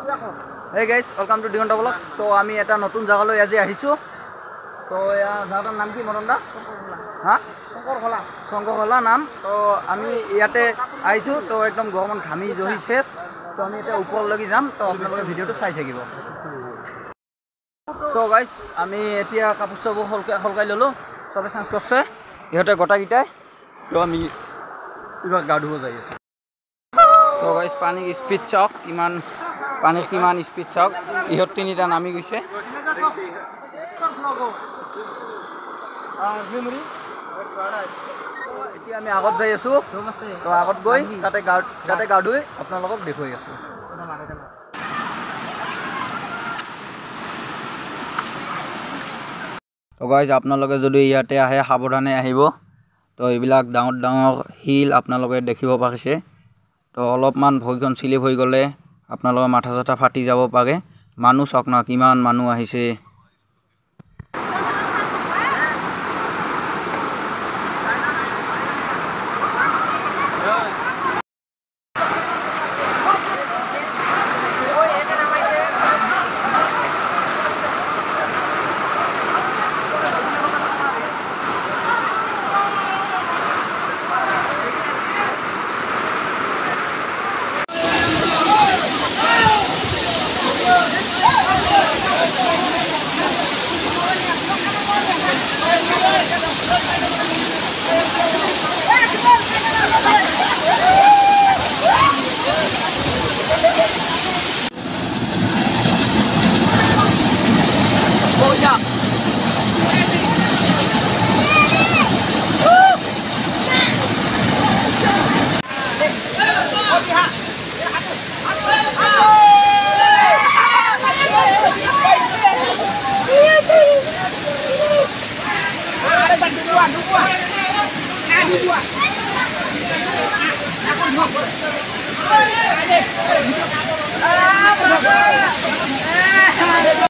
Hey guys, welcome to Diganta Vlogs. তো আমি এটা নতুন জায়গালৈ আজি আহিছো। তো এয়া জায়গাটাৰ নাম কি মনন্দা? হ্যাঁ? শংকৰখলা নাম। তো আমি ইয়াতে আহিছো। তো একদম গৰমত ঘামি জহি শেষ। তো আমি এটা ওপৰলৈকে যাম। তো আপোনালোকে ভিডিঅ'টো চাই থাকিব। তো গাইজ আমি এতিয়া কাপোৰ চাপোৰ হলকাই ল'লোঁ। চবে চেঞ্জ কৰিছে ইহঁতে গোটাকেইটাই। তো আমি এইবাৰ গা ধুব যাই আছোঁ। তো গাইজ পানীৰ স্পীড চাওক কিমান পানীৰ কিমান স্পীড চাওক ইহঁত তিনিটা নামি গৈছে। এতিয়া আমি আগত যাই আছোঁ। তো আগত গৈ তাতে গা ধুই আপোনালোকক দেখুৱাই আছোঁ। তো গাইজ আপোনালোকে যদি ইয়াতে আহে সাৱধানে আহিব। তো এইবিলাক ডাঙৰ ডাঙৰ শিল আপোনালোকে দেখিব পাৰিছে। তো অলপমান ভৰিখন চিলিপ হৈ গ'লে আপোনালোকৰ মাথা চাথা ফাটি যাব পাৰে। মানুহ চাওক না কিমান মানুহ আহিছে।